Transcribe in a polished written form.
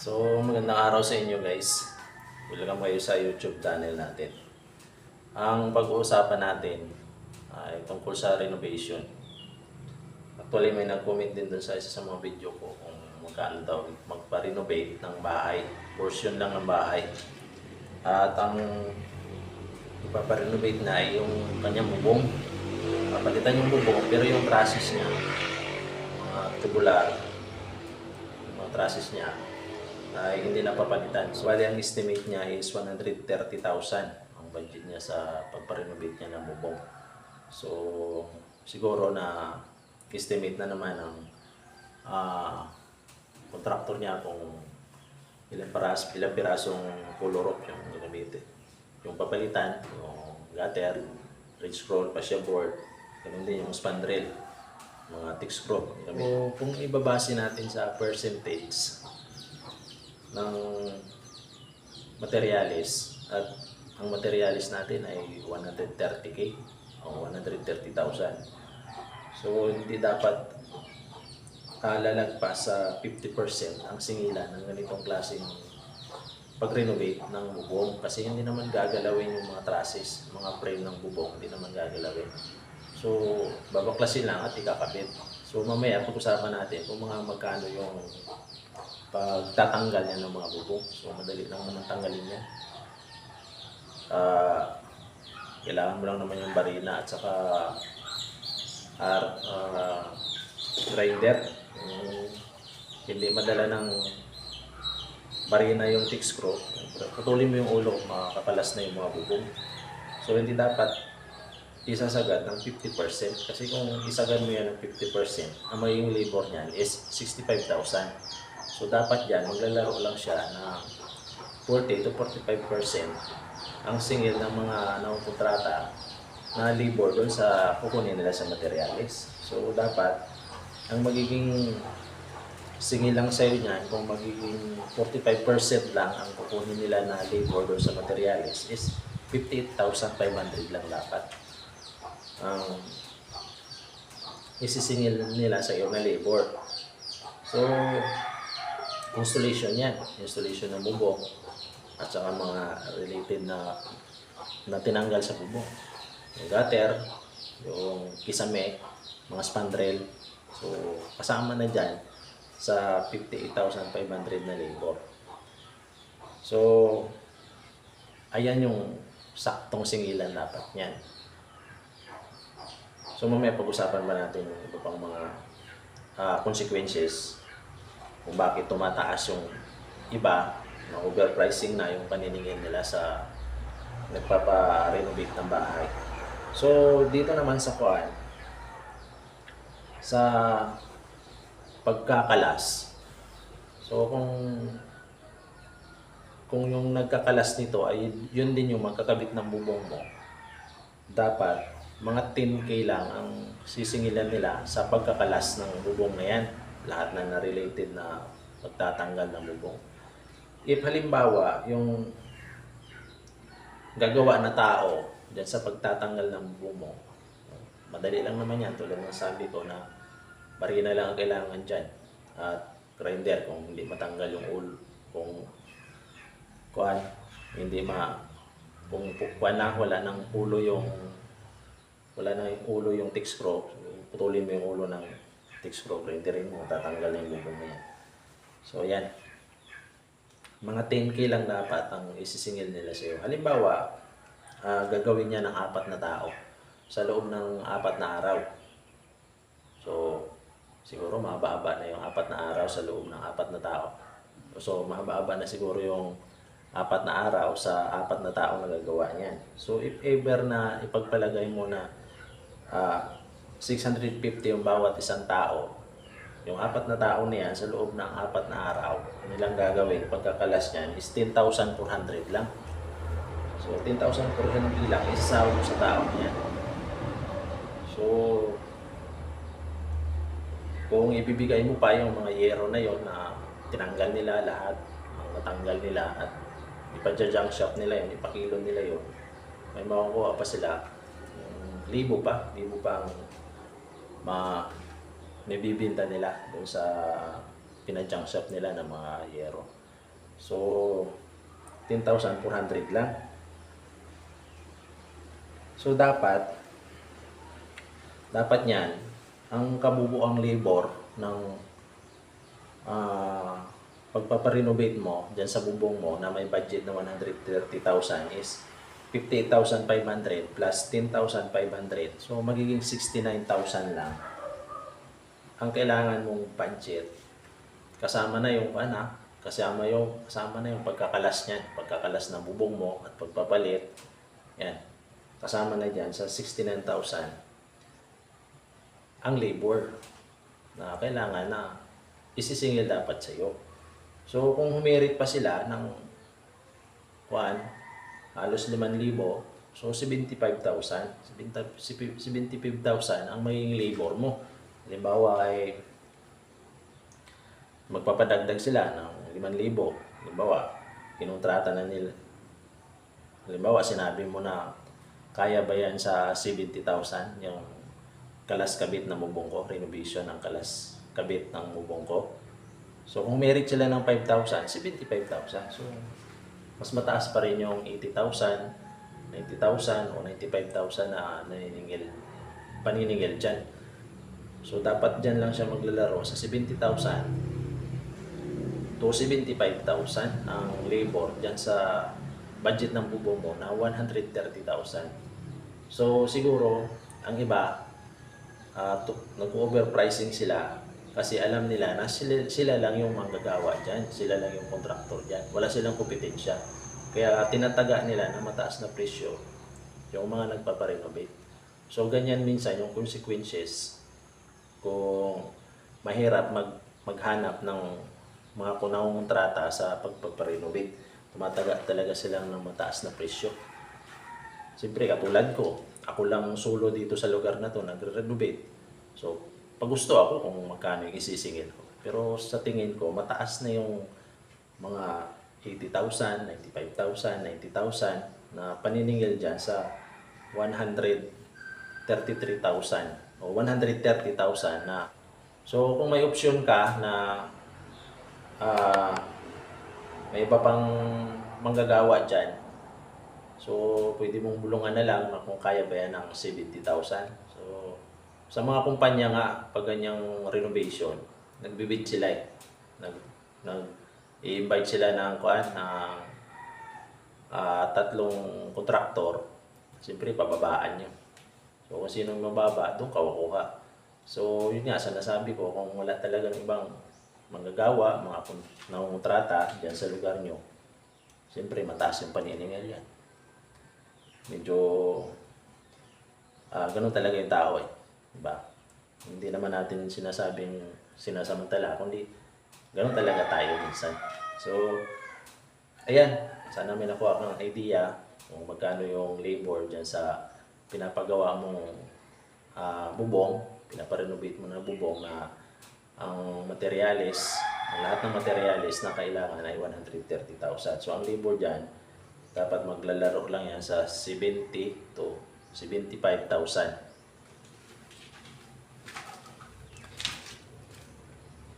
So, magandang araw sa inyo guys. Welcome kayo sa YouTube channel natin. Ang pag-uusapan natin ay tungkol sa renovation. Actually, may nag-comment din dun sa isa sa mga video ko kung magkano daw magpa-renovate ng bahay. Portion lang ng bahay. At ang ipaparenovate na ay yung kanyang bubong. Papalitan yung bubong pero yung trusses niya, tubular, yung mga trusses niya, ay hindi napapalitan. So, bali ang estimate niya is 130,000 ang budget niya sa pagpa-renovate niya ng bubong. So, siguro na estimate na naman ng contractor niya kung ilang pirasong color yung gagamitin. Yung papalitan, yung gutter, ridge scroll, fascia board, ganun din yung spandrel, mga thick screw. So, kung ibabase natin sa percentage ng materialis at ang materialis natin ay 130k o 130,000. So hindi dapat lalagpas sa 50% ang singilan ng ganitong klaseng pag-renovate ng bubong kasi hindi naman gagalawin yung mga trusses, mga frame ng bubong, hindi naman gagalawin. So babaklasin lang at ikakabit. So mamaya pag-usapan natin kung magkano yung pagtatanggal niya ng mga bubong. So madali lang naman tanggalin yan. Kailangan mo lang naman yung barina at saka grinder. Hindi madala ng barina yung thick screw. Putulin mo yung ulo, makakapalas na yung mga bubong. So hindi dapat isasagad ng 50% kasi kung isagad mo yan ng 50%, ang magiging labor niyan is 65,000. So dapat dyan, maglalaro lang siya na 40 to 45% ang singil ng mga naukontrata na labor doon sa kukunin nila sa materialis. So dapat, ang magiging singil lang sa'yo niyan, kung magiging 45% lang ang kukunin nila na labor doon sa materialis is 58,500 lang dapat ang isisingil nila sa iyo na labor. So, installation yan, installation ng bubong at saka mga related na tinanggal sa bubong, yung gutter, yung kisame, mga spandrel. So kasama na dyan sa 58,500 na labor. So ayan yung saktong singilan dapat yan. So mamaya pag-usapan ba natin yung iba pang mga consequences kung bakit tumataas yung iba na overpricing na yung paniningin nila sa nagpapa-renovate ng bahay. So dito naman sa kuan, sa pagkakalas. So kung yung nagkakalas nito ay yun din yung magkakabit ng bubong mo, dapat mga 10k lang ang sisingilan nila sa pagkakalas ng bubong na yan, lahat na related na pagtatanggal ng bubong. If halimbawa yung gagawa na tao dyan sa pagtatanggal ng bubong mo, madali lang naman yan, tulad ng sabi ko na barina lang ang kailangan dyan at grinder kung hindi matanggal yung ulo, kung wala ng ulo yung thick screw, putulin mo yung ulo ng thick screw, grinderin mo, tatanggal na yung bubong mo yan. So yan, mga 10k lang dapat ang isisingil nila sa iyo. Halimbawa, gagawin niya ng 4 na tao sa loob ng 4 na araw. So siguro mahaba-haba na yung 4 na araw sa loob ng 4 na tao. So mahaba-haba na siguro yung 4 na araw sa 4 na tao na gagawa niyan. So if ever na ipagpalagay mo na 650 yung bawat isang tao, yung 4 na tao na yan sa loob ng 4 na araw, nilang gagawin pagkakalas niyan is 10,400 lang. So 10,400 lang isasawag mo sa tao niya. So kung ibibigay mo pa yung mga yero na yon na tinanggal nila lahat, ang natanggal nila at ipa-junk shop nila yun, ipakilo nila yun, may makukuha pa sila libo pa ang may bibinta nila doon sa pinajunk shop nila ng mga yero. So, 10,400 lang. So, dapat niyan, ang kabubuang labor ng ah, pagpaparenovate mo dyan sa bubong mo na may budget na 130,000 is 58,500 plus 10,500. So, magiging 69,000 lang ang kailangan mong budget. Kasama na yung kasama na yung pagkakalas niyan, pagkakalas ng bubong mo at pagpapalit. Yan. Kasama na diyan sa 69,000 ang labor na kailangan na isisingil dapat sa iyo. So kung humirit pa sila ng halos 5,000, so 75,000. 75,000 ang magiging labor mo. Halimbawa ay magpapadagdag sila ng 5,000. Halimbawa, kinontrata na nila. Halimbawa, sinabi mo na kaya ba yan sa 70,000 yung kalas kabit ng bubong ko, renovation ng kalas kabit ng bubong ko. So kung merit sila ng 5,000, 75,000. So mas mataas pa rin yung 80,000, 90,000 o 95,000 na paniningil dyan. So dapat dyan lang siya maglalaro sa 70,000 to 75,000 ang labor dyan sa budget ng bubong mo na 130,000. So siguro ang iba nag-overpricing sila kasi alam nila na sila lang yung manggagawa dyan, sila lang yung kontraktor dyan, wala silang kompetensya. Kaya tinataga nila na mataas na presyo yung mga nagpaparenovate. So ganyan minsan yung consequences kung mahirap maghanap ng mga kunang-kontrata sa pagpaparenovate. Tumataga talaga silang ng mataas na presyo. Siyempre katulad ko, ako lang solo dito sa lugar na to nagre-renovate. So, pagusto ako kung magkano yung isisingil ko. Pero sa tingin ko, mataas na yung mga 80,000, 95,000, 90,000 na paniningil dyan sa 133,000 o 130,000 na. So, kung may option ka na may iba pang manggagawa dyan, so, pwede mong bulungan na lang kung kaya ba yan ng 70,000. So, sa mga kumpanya nga, pag ganyang renovation, nagbibid sila eh. I-invite sila ng tatlong kontraktor. Siyempre, pababaan nyo. So, kung sinong mababa, doon kawakuha. So, yun nga, sinasabi ko, kung wala talagang ibang manggagawa, mga nangungontrata dyan sa lugar nyo, siyempre, mataas yung paniningil yan. Medyo ganun talaga yung tao eh. Diba? Hindi naman natin sinasabing sinasamantala, kundi ganun talaga tayo minsan. So, ayan. Sana may nakuha kang idea kung magkano yung labor dyan sa pinapagawa mong bubong, pinaparenovate mo na bubong na ang lahat ng materialis na kailangan ay 130,000. So, ang labor dyan, dapat maglalaro lang yan sa 70 to 75,000.